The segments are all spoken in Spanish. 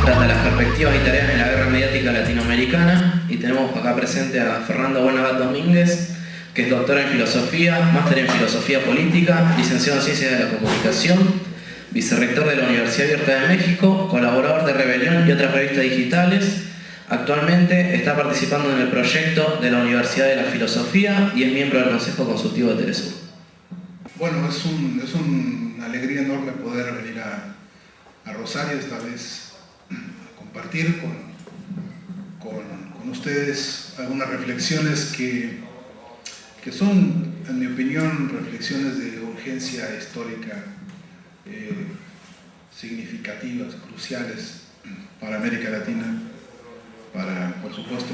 trata las perspectivas y tareas en la guerra mediática latinoamericana, y tenemos acá presente a Fernando Buenagat Domínguez, que es doctor en filosofía, máster en filosofía política, licenciado en ciencias de la comunicación, vicerrector de la Universidad Abierta de México, colaborador de Rebelión y otras revistas digitales. Actualmente está participando en el proyecto de la Universidad de la Filosofía y es miembro del Consejo Consultivo de Telesur. Bueno, es una alegría enorme poder venir a Rosario, esta vez a compartir con ustedes algunas reflexiones que son, en mi opinión, reflexiones de urgencia histórica significativas, cruciales para América Latina, por supuesto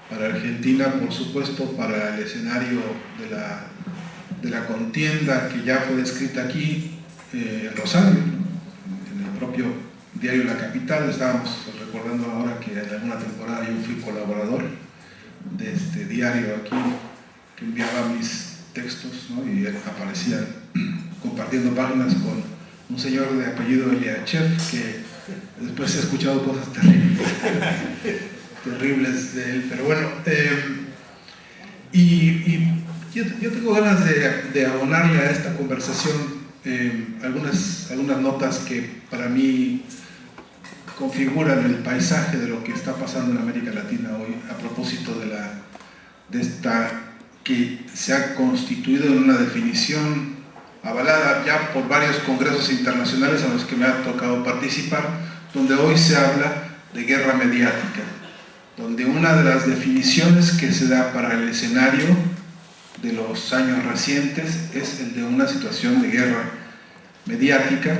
para Argentina, por supuesto para el escenario de la contienda que ya fue descrita aquí en Rosario, en el propio diario La Capital. Estábamos recordando ahora que en alguna temporada yo fui colaborador de este diario aquí, que enviaba mis textos, ¿no? Y aparecía compartiendo páginas con un señor de apellido Eliachev, que después he escuchado cosas terribles de él, pero bueno, yo tengo ganas de abonarle a esta conversación algunas notas que para mí configuran el paisaje de lo que está pasando en América Latina hoy, a propósito de esta que se ha constituido en una definición avalada ya por varios congresos internacionales a los que me ha tocado participar, donde hoy se habla de guerra mediática, donde una de las definiciones que se da para el escenario de los años recientes es el de una situación de guerra mediática,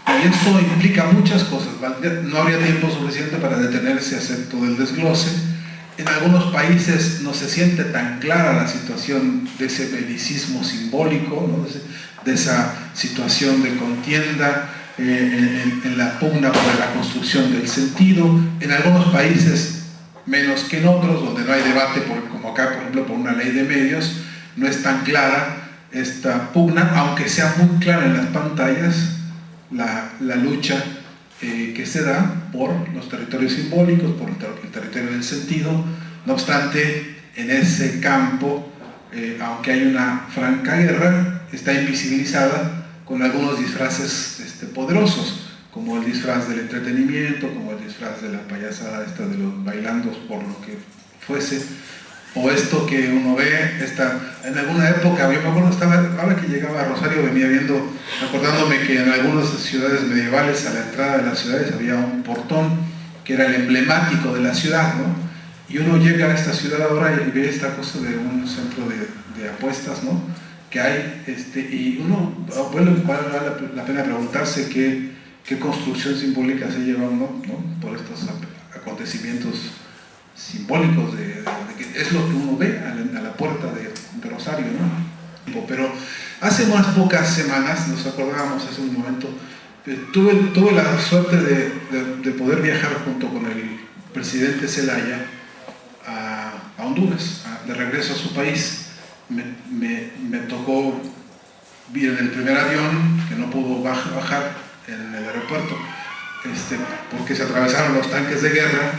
y eso implica muchas cosas. No habría tiempo suficiente para detenerse a hacer todo el desglose. En algunos países no se siente tan clara la situación de ese belicismo simbólico, ¿no? De esa situación de contienda en la pugna por la construcción del sentido. En algunos países menos que en otros, donde no hay debate, como acá, por ejemplo, por una ley de medios, no es tan clara esta pugna, aunque sea muy clara en las pantallas la lucha que se da por los territorios simbólicos, por el territorio del sentido. No obstante, en ese campo, aunque hay una franca guerra, está invisibilizada con algunos disfraces poderosos, como el disfraz del entretenimiento, como el disfraz de la payasada esta de los bailandos por lo que fuese, o esto que uno ve, en alguna época, yo me acuerdo, ahora que llegaba a Rosario venía acordándome que en algunas ciudades medievales, a la entrada de las ciudades había un portón que era el emblemático de la ciudad, ¿no? Y uno llega a esta ciudad ahora y ve esta cosa de un centro de apuestas, ¿no? Que hay, y uno, bueno, vale la pena preguntarse qué construcción simbólica se lleva uno, ¿no? Por estos acontecimientos simbólicos que es lo que uno ve a la puerta de Rosario, ¿no? Pero hace unas pocas semanas, nos acordábamos hace un momento, tuve la suerte de poder viajar junto con el presidente Zelaya a Honduras, de regreso a su país. Me tocó ir en el primer avión, que no pudo bajar en el aeropuerto, porque se atravesaron los tanques de guerra,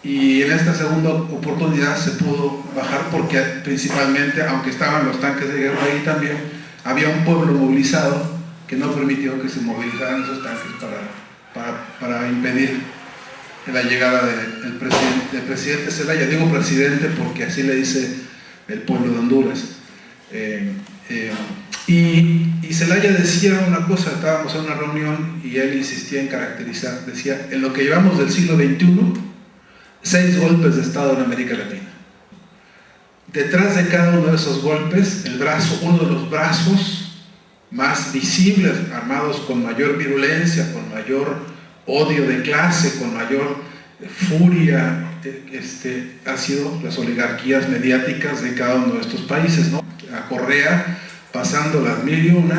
y en esta segunda oportunidad se pudo bajar porque principalmente, aunque estaban los tanques de guerra ahí también, había un pueblo movilizado que no permitió que se movilizaran esos tanques para impedir la llegada del presidente Zelaya. Digo presidente porque así le dice el pueblo de Honduras. Y Zelaya decía una cosa, estábamos en una reunión y él insistía en caracterizar, decía, en lo que llevamos del siglo XXI, 6 golpes de Estado en América Latina. Detrás de cada uno de esos golpes, uno de los brazos más visibles, armados con mayor virulencia, con mayor odio de clase, con mayor furia, han sido las oligarquías mediáticas de cada uno de estos países, ¿no? A Correa, pasando las 1001,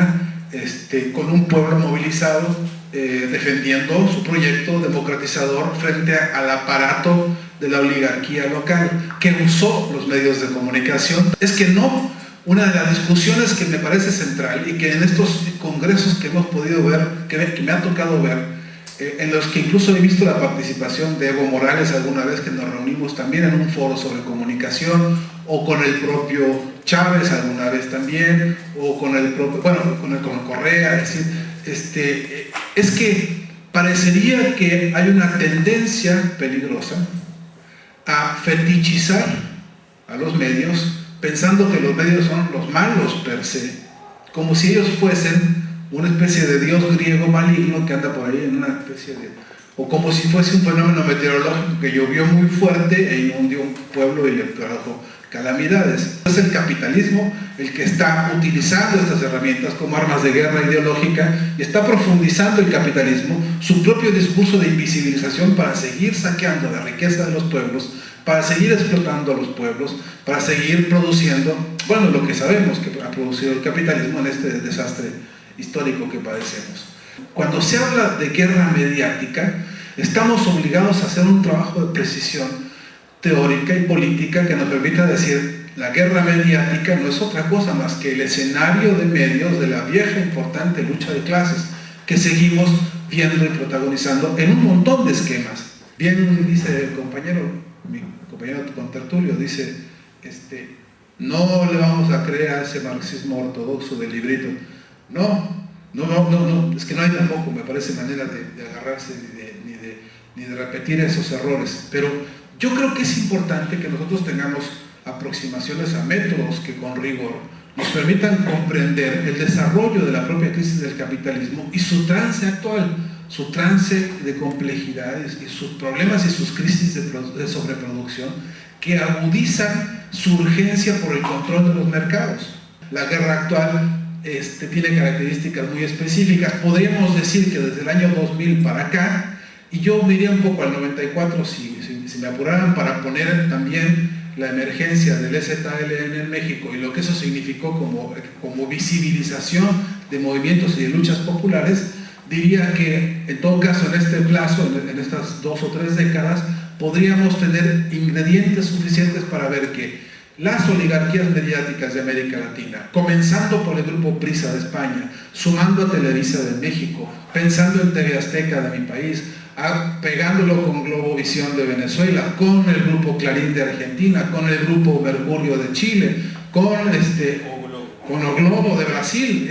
con un pueblo movilizado, defendiendo su proyecto democratizador frente al aparato de la oligarquía local, que usó los medios de comunicación. Es que no, una de las discusiones que me parece central y que en estos congresos que hemos podido ver, que me ha tocado ver, en los que incluso he visto la participación de Evo Morales alguna vez, que nos reunimos también en un foro sobre comunicación, o con el propio Chávez alguna vez también, o con el propio, bueno, con Correa. Es decir, es que parecería que hay una tendencia peligrosa a fetichizar a los medios, pensando que los medios son los malos per se, como si ellos fuesen una especie de dios griego maligno que anda por ahí en una especie de... o como si fuese un fenómeno meteorológico que llovió muy fuerte e inundió un pueblo y le trajo calamidades. Es el capitalismo el que está utilizando estas herramientas como armas de guerra ideológica y está profundizando el capitalismo, su propio discurso de invisibilización, para seguir saqueando la riqueza de los pueblos, para seguir explotando a los pueblos, para seguir produciendo, bueno, lo que sabemos que ha producido el capitalismo en este desastre histórico que padecemos. Cuando se habla de guerra mediática, estamos obligados a hacer un trabajo de precisión teórica y política que nos permita decir: la guerra mediática no es otra cosa más que el escenario de medios de la vieja importante lucha de clases que seguimos viendo y protagonizando en un montón de esquemas. Bien dice el compañero, mi compañero contertulio, dice, no le vamos a creer a ese marxismo ortodoxo del librito. No, es que no hay tampoco, me parece, manera de agarrarse ni de repetir esos errores. Pero yo creo que es importante que nosotros tengamos aproximaciones a métodos que con rigor nos permitan comprender el desarrollo de la propia crisis del capitalismo y su trance actual, su trance de complejidades y sus problemas y sus crisis de sobreproducción que agudizan su urgencia por el control de los mercados. La guerra actual tiene características muy específicas. Podríamos decir que desde el año 2000 para acá, y yo me iría un poco al 94 si me apuraran, para poner también la emergencia del EZLN en México y lo que eso significó como visibilización de movimientos y de luchas populares, diría que en todo caso en este plazo, en estas 2 o 3 décadas, podríamos tener ingredientes suficientes para ver que las oligarquías mediáticas de América Latina, comenzando por el grupo Prisa de España, sumando a Televisa de México, pensando en TV Azteca de mi país, pegándolo con Globovisión de Venezuela, con el grupo Clarín de Argentina, con el grupo Mercurio de Chile, con O Globo de Brasil,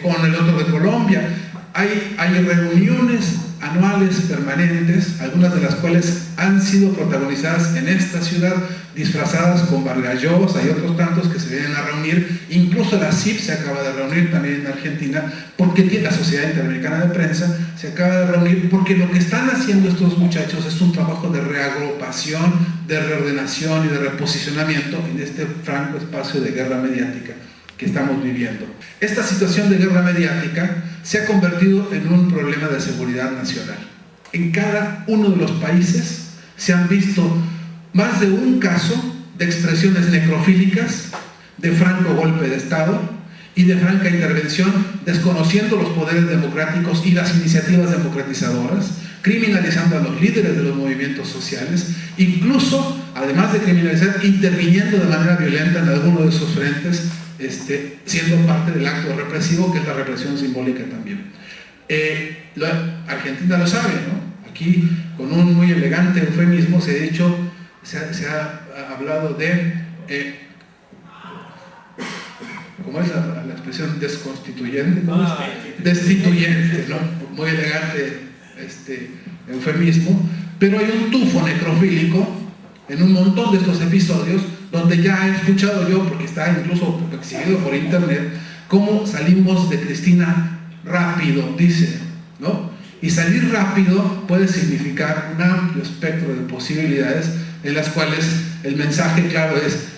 con el otro de Colombia. Hay reuniones anuales permanentes, algunas de las cuales han sido protagonizadas en esta ciudad, disfrazadas con Vargas Llosa y otros tantos que se vienen a reunir. Incluso la CIP se acaba de reunir también en Argentina, porque la Sociedad Interamericana de Prensa se acaba de reunir, porque lo que están haciendo estos muchachos es un trabajo de reagrupación, de reordenación y de reposicionamiento en este franco espacio de guerra mediática que estamos viviendo. Esta situación de guerra mediática se ha convertido en un problema de seguridad nacional. En cada uno de los países se han visto más de un caso de expresiones necrofílicas, de franco golpe de Estado y de franca intervención, desconociendo los poderes democráticos y las iniciativas democratizadoras, criminalizando a los líderes de los movimientos sociales, incluso, además de criminalizar, interviniendo de manera violenta en alguno de esos frentes, siendo parte del acto represivo, que es la represión simbólica también. Argentina lo sabe, ¿no? Aquí, con un muy elegante eufemismo, se ha hablado de, ¿cómo es la expresión? Desconstituyente, ¿cómo es? Destituyente, ¿no? Muy elegante eufemismo, pero hay un tufo necrofílico en un montón de estos episodios, donde ya he escuchado yo, porque está incluso exhibido por internet, cómo salimos de Cristina rápido, dice, ¿no? Y salir rápido puede significar un amplio espectro de posibilidades, en las cuales el mensaje claro es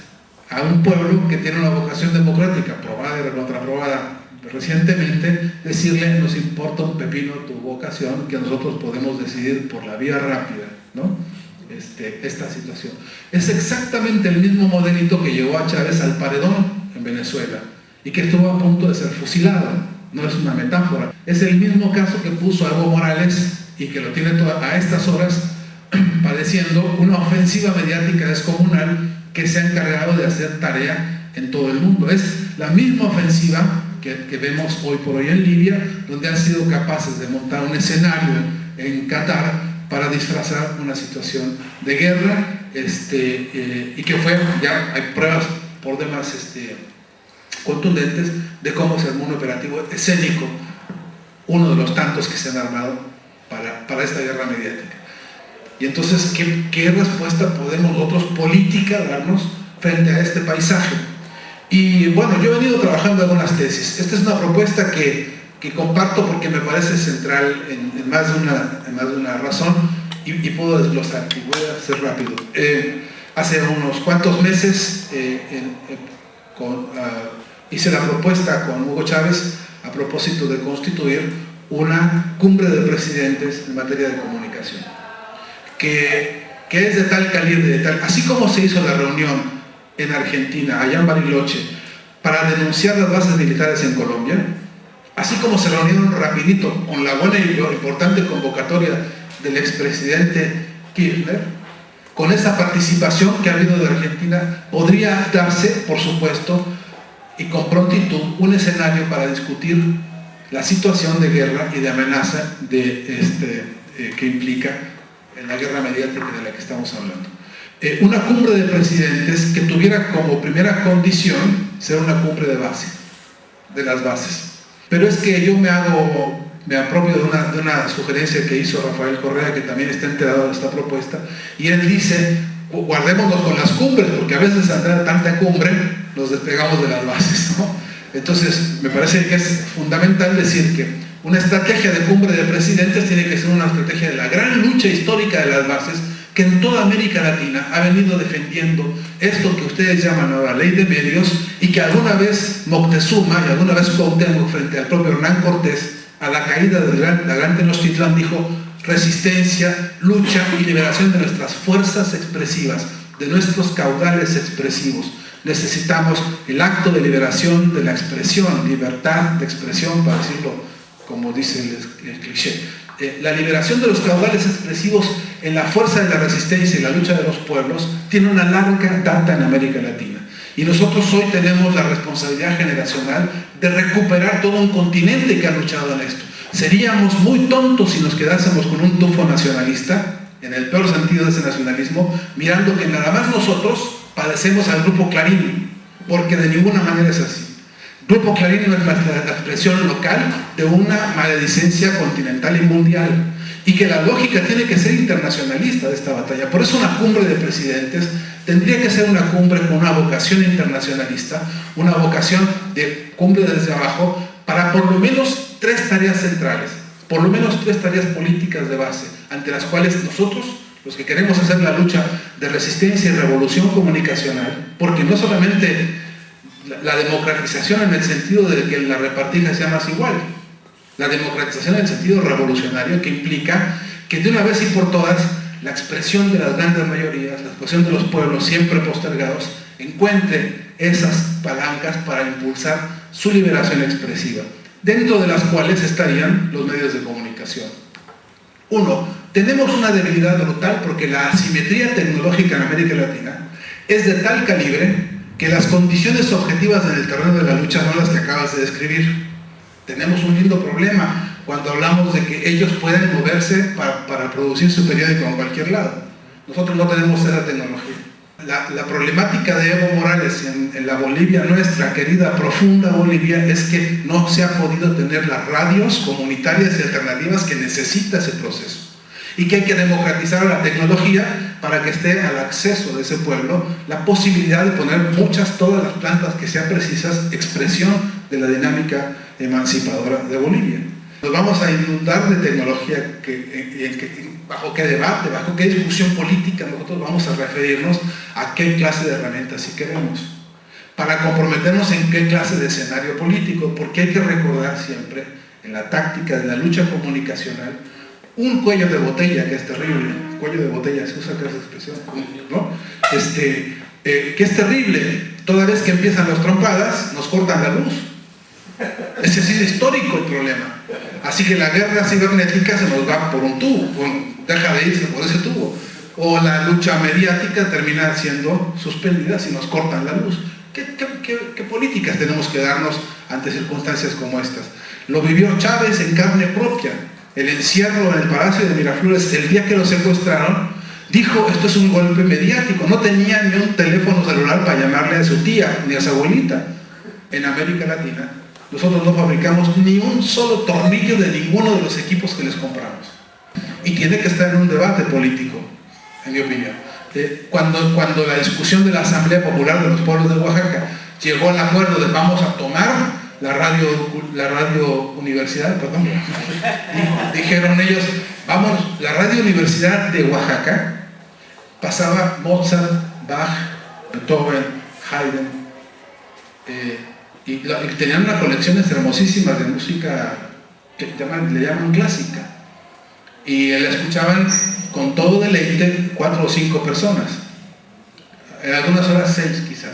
a un pueblo que tiene una vocación democrática, probada y recontraprobada recientemente, decirle: nos importa un pepino tu vocación, que nosotros podemos decidir por la vía rápida, ¿no? Esta situación. Es exactamente el mismo modelito que llevó a Chávez al paredón en Venezuela y que estuvo a punto de ser fusilado. No es una metáfora. Es el mismo caso que puso a Evo Morales y que lo tiene a estas horas padeciendo una ofensiva mediática descomunal que se ha encargado de hacer tarea en todo el mundo. Es la misma ofensiva que vemos hoy por hoy en Libia, donde han sido capaces de montar un escenario en Qatar para disfrazar una situación de guerra, y que fue, ya hay pruebas por demás contundentes de cómo se armó un operativo escénico, uno de los tantos que se han armado para esta guerra mediática. Y entonces, ¿qué respuesta podemos nosotros política darnos frente a este paisaje? Y bueno, yo he venido trabajando en algunas tesis. Esta es una propuesta que comparto porque me parece central en más de una razón, y puedo desglosar, y voy a ser rápido. Hace unos cuantos meses hice la propuesta con Hugo Chávez a propósito de constituir una cumbre de presidentes en materia de comunicación, que es de tal calibre, así como se hizo la reunión en Argentina, allá en Bariloche, para denunciar las bases militares en Colombia, así como se reunieron rapidito con la buena y importante convocatoria del expresidente Kirchner, con esa participación que ha habido de Argentina, podría darse, por supuesto, y con prontitud, un escenario para discutir la situación de guerra y de amenaza que implica en la guerra mediática de la que estamos hablando. Una cumbre de presidentes que tuviera como primera condición ser una cumbre de base, de las bases. Pero es que yo me apropio de una sugerencia que hizo Rafael Correa, que también está enterado de esta propuesta, y él dice, guardémonos con las cumbres, porque a veces ante tanta cumbre nos despegamos de las bases, ¿no? Entonces, me parece que es fundamental decir que una estrategia de cumbre de presidentes tiene que ser una estrategia de la gran lucha histórica de las bases, que en toda América Latina ha venido defendiendo esto que ustedes llaman ahora ley de medios, y que alguna vez Moctezuma y alguna vez Cuauhtémoc, frente al propio Hernán Cortés, a la caída de la gran Tenochtitlán, dijo: resistencia, lucha y liberación de nuestras fuerzas expresivas, de nuestros caudales expresivos. Necesitamos el acto de liberación de la expresión, libertad de expresión, para decirlo como dice el cliché. La liberación de los caudales expresivos en la fuerza de la resistencia y la lucha de los pueblos tiene una larga data en América Latina. Y nosotros hoy tenemos la responsabilidad generacional de recuperar todo un continente que ha luchado en esto. Seríamos muy tontos si nos quedásemos con un tufo nacionalista, en el peor sentido de ese nacionalismo, mirando que nada más nosotros padecemos al Grupo Clarín, porque de ninguna manera es así. Grupo Clarín es la expresión local de una maledicencia continental y mundial, y que la lógica tiene que ser internacionalista de esta batalla. Por eso una cumbre de presidentes tendría que ser una cumbre con una vocación internacionalista, una vocación de cumbre desde abajo, para por lo menos 3 tareas centrales, por lo menos 3 tareas políticas de base, ante las cuales nosotros, los que queremos hacer la lucha de resistencia y revolución comunicacional, porque no solamente la democratización en el sentido de que la repartija sea más igual, la democratización en el sentido revolucionario, que implica que de una vez y por todas la expresión de las grandes mayorías, la expresión de los pueblos siempre postergados, encuentre esas palancas para impulsar su liberación expresiva, dentro de las cuales estarían los medios de comunicación. 1. Tenemos una debilidad brutal porque la asimetría tecnológica en América Latina es de tal calibre que las condiciones objetivas en el terreno de la lucha son las que acabas de describir. Tenemos un lindo problema cuando hablamos de que ellos pueden moverse para producir su periódico en cualquier lado. Nosotros no tenemos esa tecnología. La problemática de Evo Morales en la Bolivia nuestra, querida, profunda Bolivia, es que no se ha podido tener las radios comunitarias y alternativas que necesita ese proceso. Y que hay que democratizar la tecnología para que esté al acceso de ese pueblo la posibilidad de poner todas las plantas que sean precisas, expresión de la dinámica emancipadora de Bolivia. Nos vamos a inundar de tecnología bajo qué debate, bajo qué discusión política nosotros vamos a referirnos a qué clase de herramientas si queremos, para comprometernos en qué clase de escenario político, porque hay que recordar siempre en la táctica de la lucha comunicacional un cuello de botella que es terrible. Cuello de botella, se usa acá esa expresión, ¿no? Que es terrible. Toda vez que empiezan las trompadas nos cortan la luz. Ese es histórico el problema. Así que la guerra cibernética se nos va por un tubo, deja de irse por ese tubo, o la lucha mediática termina siendo suspendida si nos cortan la luz. ¿Qué políticas tenemos que darnos ante circunstancias como estas? Lo vivió Chávez en carne propia. el encierro en el Palacio de Miraflores el día que lo secuestraron, dijo, esto es un golpe mediático. No tenía ni un teléfono celular para llamarle a su tía ni a su abuelita. En América Latina, nosotros no fabricamos ni un solo tornillo de ninguno de los equipos que les compramos. Y tiene que estar en un debate político, en mi opinión. Cuando la discusión de la Asamblea Popular de los Pueblos de Oaxaca llegó al acuerdo de vamos a tomar la radio universidad, perdón, dijeron ellos, vamos, la radio universidad de Oaxaca pasaba Mozart, Bach, Beethoven, Haydn, y tenían unas colecciones hermosísimas de música que le llaman clásica, y la escuchaban con todo deleite 4 o 5 personas, en algunas horas 6 quizá.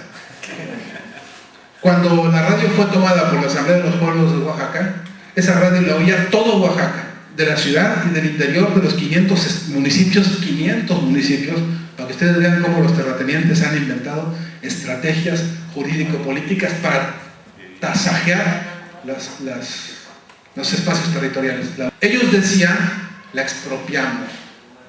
Cuando la radio fue tomada por la Asamblea de los Pueblos de Oaxaca, esa radio la oía todo Oaxaca, de la ciudad y del interior de los 500 municipios, para que ustedes vean cómo los terratenientes han inventado estrategias jurídico-políticas para tasajear los espacios territoriales. Ellos decían, la expropiamos.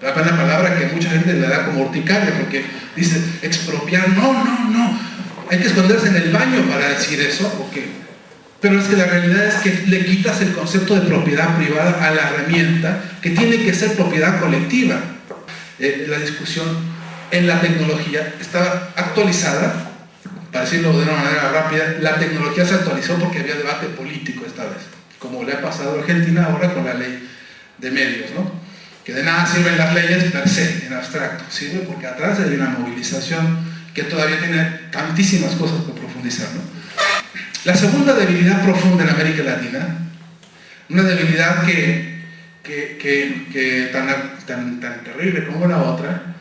La palabra que mucha gente le da como urticaria, porque dice, expropiar, no, hay que esconderse en el baño para decir eso, porque... pero es que la realidad es que le quitas el concepto de propiedad privada a la herramienta, que tiene que ser propiedad colectiva. La discusión en la tecnología está actualizada, para decirlo de una manera rápida, la tecnología se actualizó porque había debate político esta vez, como le ha pasado a Argentina ahora con la ley de medios, ¿no? Que de nada sirven las leyes per se, en abstracto, sirve porque atrás hay una movilización que todavía tiene tantísimas cosas por profundizar, ¿no? La segunda debilidad profunda en América Latina, una debilidad que tan terrible como la otra,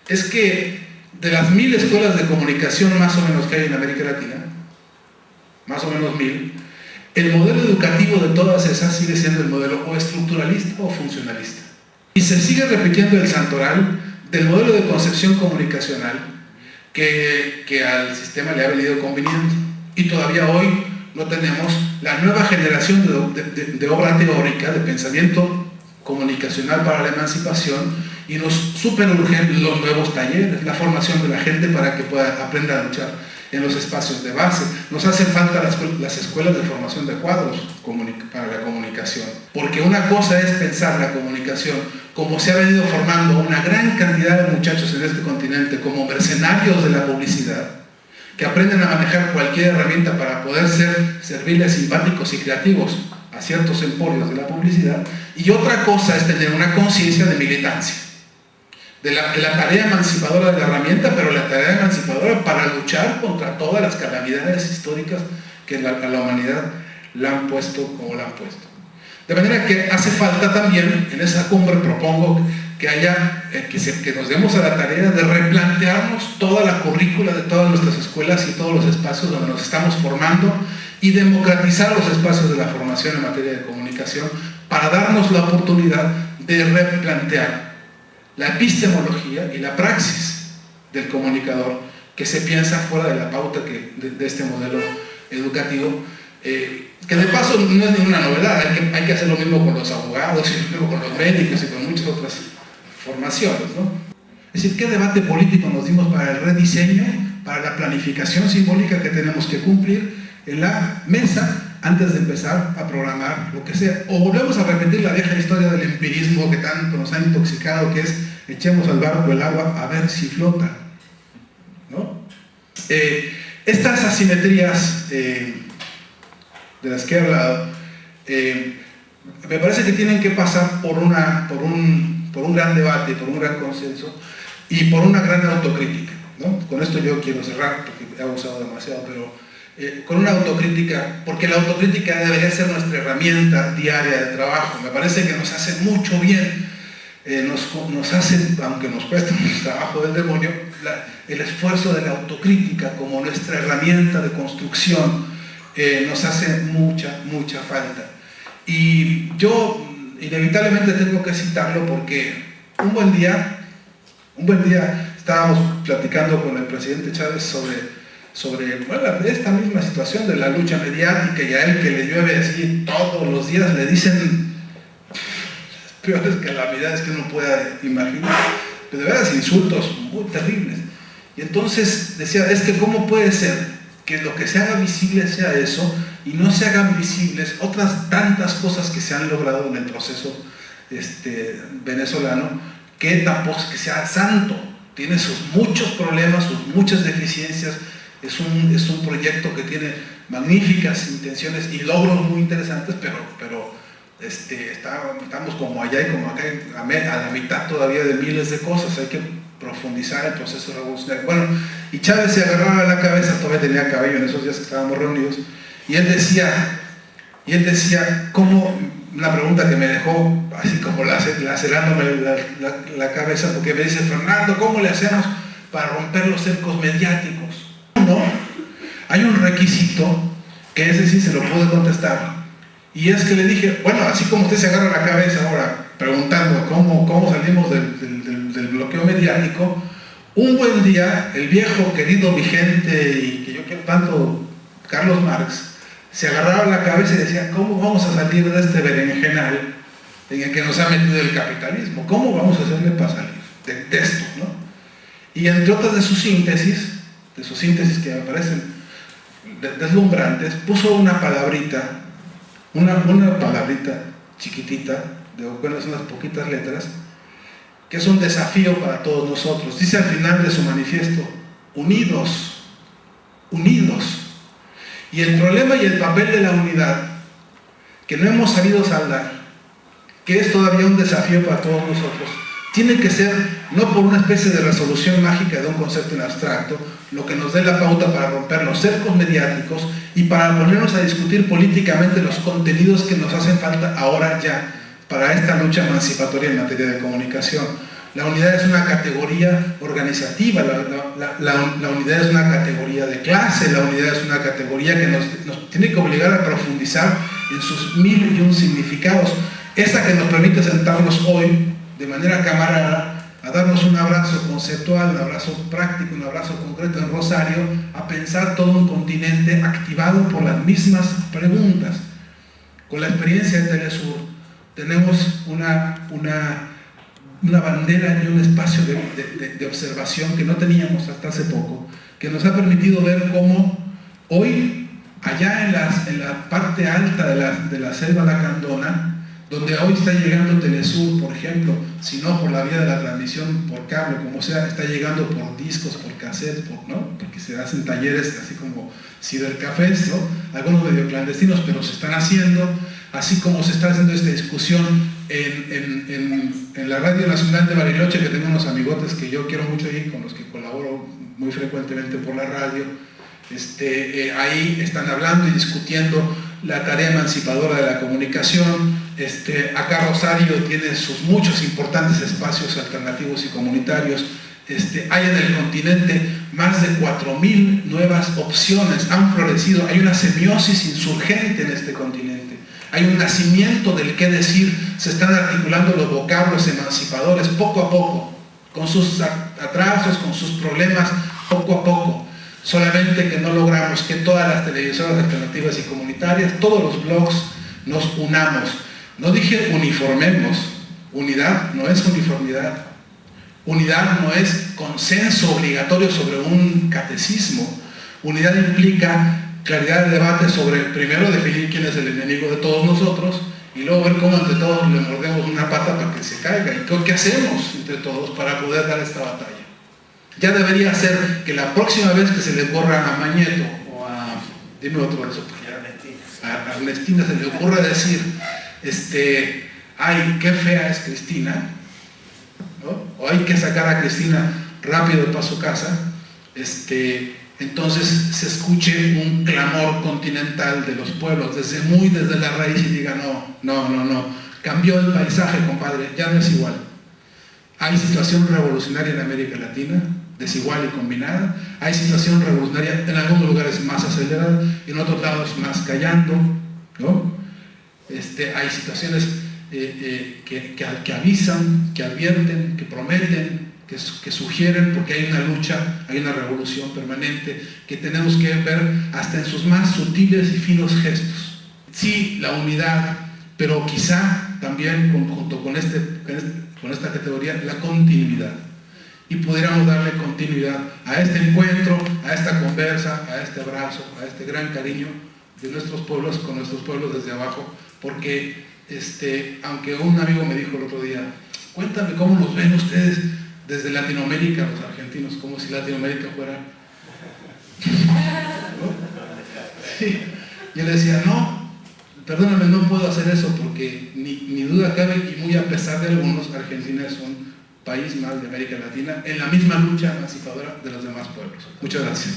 es que de las 1000 escuelas de comunicación más o menos que hay en América Latina, más o menos 1000, el modelo educativo de todas esas sigue siendo el modelo o estructuralista o funcionalista. Y se sigue repitiendo el santoral del modelo de concepción comunicacional que al sistema le ha venido conveniendo. Y todavía hoy no tenemos la nueva generación de obra teórica, de pensamiento comunicacional para la emancipación, y nos superurgen los nuevos talleres, la formación de la gente para que pueda aprender a luchar en los espacios de base. Nos hacen falta las escuelas de formación de cuadros para la comunicación, porque una cosa es pensar la comunicación como se ha venido formando una gran cantidad de muchachos en este continente como mercenarios de la publicidad, que aprenden a manejar cualquier herramienta para poder ser serviles, simpáticos y creativos a ciertos emporios de la publicidad, y otra cosa es tener una conciencia de militancia, de la tarea emancipadora de la herramienta, pero la tarea emancipadora para luchar contra todas las calamidades históricas que a la humanidad la han puesto como la han puesto. De manera que hace falta también, en esa cumbre propongo que haya, que nos demos a la tarea de replantearnos toda la currícula de todas nuestras escuelas y todos los espacios donde nos estamos formando, y democratizar los espacios de la formación en materia de comunicación para darnos la oportunidad de replantear la epistemología y la praxis del comunicador, que se piensa fuera de la pauta de este modelo educativo, que de paso no es ninguna novedad. Hay que hacer lo mismo con los abogados, y lo mismo con los médicos y con muchas otras formaciones, ¿no? Es decir, ¿qué debate político nos dimos para el rediseño, para la planificación simbólica que tenemos que cumplir en la mesa antes de empezar a programar lo que sea? O volvemos a repetir la vieja historia del empirismo que tanto nos ha intoxicado, que es echemos al barco el agua a ver si flota, ¿no? Estas asimetrías de las que he hablado, me parece que tienen que pasar por un gran debate, por un gran consenso y por una gran autocrítica, ¿no? Con esto yo quiero cerrar porque he abusado demasiado, pero con una autocrítica, porque la autocrítica debería ser nuestra herramienta diaria de trabajo. Me parece que nos hace mucho bien, nos hace, aunque nos cueste un trabajo del demonio, el esfuerzo de la autocrítica como nuestra herramienta de construcción nos hace mucha falta. Y yo inevitablemente tengo que citarlo porque un buen día estábamos platicando con el presidente Chávez sobre esta misma situación de la lucha mediática, y a él que le llueve así todos los días le dicen peores calamidades que uno pueda imaginar, pero de verdad insultos muy terribles. Y entonces decía, es que ¿cómo puede ser que lo que se haga visible sea eso y no se hagan visibles otras tantas cosas que se han logrado en el proceso venezolano, que tampoco es que sea santo, tiene sus muchos problemas, sus muchas deficiencias, es un proyecto que tiene magníficas intenciones y logros muy interesantes, pero estamos como allá y como acá, a la mitad todavía de miles de cosas. Hay que profundizar el proceso revolucionario. Bueno, y Chávez se agarraba la cabeza, todavía tenía cabello en esos días que estábamos reunidos, y él decía, ¿cómo? Una pregunta que me dejó así como lacerándome la cabeza, porque me dice, Fernando, ¿cómo le hacemos para romper los cercos mediáticos? No, hay un requisito, que ese sí se lo pude contestar, y es que le dije, bueno, así como usted se agarra la cabeza ahora preguntando cómo salimos del bloqueo mediático, un buen día el viejo querido vigente y que yo quiero tanto, Carlos Marx, se agarraba la cabeza y decía, ¿cómo vamos a salir de este berenjenal en el que nos ha metido el capitalismo? ¿Cómo vamos a hacerle para salir de esto, ¿no? Y entre otras de sus síntesis que me parecen deslumbrantes, puso una palabrita chiquitita, de apenas unas poquitas letras, que es un desafío para todos nosotros. Dice al final de su manifiesto, unidos. Y el problema y el papel de la unidad, que no hemos sabido saldar, que es todavía un desafío para todos nosotros, tiene que ser, no por una especie de resolución mágica de un concepto en abstracto, lo que nos dé la pauta para romper los cercos mediáticos y para ponernos a discutir políticamente los contenidos que nos hacen falta ahora ya para esta lucha emancipatoria en materia de comunicación. La unidad es una categoría organizativa, la unidad es una categoría de clase, la unidad es una categoría que nos tiene que obligar a profundizar en sus mil y un significados. Esa que nos permite sentarnos hoy de manera camarada, a darnos un abrazo conceptual, un abrazo práctico, un abrazo concreto en Rosario, a pensar todo un continente activado por las mismas preguntas. Con la experiencia de Telesur tenemos una bandera y un espacio de observación que no teníamos hasta hace poco, que nos ha permitido ver cómo hoy, allá en la parte alta de la selva lacandona, donde hoy está llegando Telesur, por ejemplo, si no por la vía de la transmisión por cable, como sea, está llegando por discos, por cassettes, ¿no? Porque se hacen talleres así como cibercafés, ¿no? Algunos medio clandestinos, pero se están haciendo, así como se está haciendo esta discusión en la Radio Nacional de Bariloche, que tengo unos amigotes que yo quiero mucho ahí, con los que colaboro muy frecuentemente por la radio. Ahí están hablando y discutiendo la tarea emancipadora de la comunicación. Acá Rosario tiene sus muchos importantes espacios alternativos y comunitarios. Hay en el continente más de 4.000 nuevas opciones, han florecido, hay una semiosis insurgente en este continente, hay un nacimiento del qué decir, se están articulando los vocablos emancipadores poco a poco, con sus atrasos, con sus problemas, poco a poco. Solamente que no logramos que todas las televisoras alternativas y comunitarias, todos los blogs, nos unamos. No dije uniformemos, unidad no es uniformidad, unidad no es consenso obligatorio sobre un catecismo, unidad implica claridad de debate sobre, primero, definir quién es el enemigo de todos nosotros y luego ver cómo entre todos le mordemos una pata para que se caiga y qué hacemos entre todos para poder dar esta batalla. Ya debería ser que la próxima vez que se le ocurra a Mañeto o a, dime otro de eso, a Ernestina se le ocurra decir, ay, qué fea es Cristina, ¿no? O hay que sacar a Cristina rápido para su casa, entonces se escuche un clamor continental de los pueblos, desde la raíz y diga, no, cambió el paisaje, compadre, ya no es igual. Hay situación revolucionaria en América Latina, desigual y combinada, hay situación revolucionaria en algunos lugares más acelerada, en otros lados más callando, ¿no? Hay situaciones que avisan, que advierten, que prometen, que sugieren, porque hay una lucha, hay una revolución permanente que tenemos que ver hasta en sus más sutiles y finos gestos. Sí, la unidad pero quizá también junto con esta categoría, la continuidad. Y pudiéramos darle continuidad a este encuentro, a esta conversa, a este abrazo, a este gran cariño de nuestros pueblos con nuestros pueblos desde abajo, porque aunque un amigo me dijo el otro día, cuéntame cómo nos ven ustedes desde Latinoamérica, los argentinos, como si Latinoamérica fuera... ¿No? Sí. Yo le decía, no, perdóname, no puedo hacer eso porque ni duda cabe, y muy a pesar de algunos, Argentina es un país más de América Latina en la misma lucha emancipadora de los demás pueblos. Muchas gracias.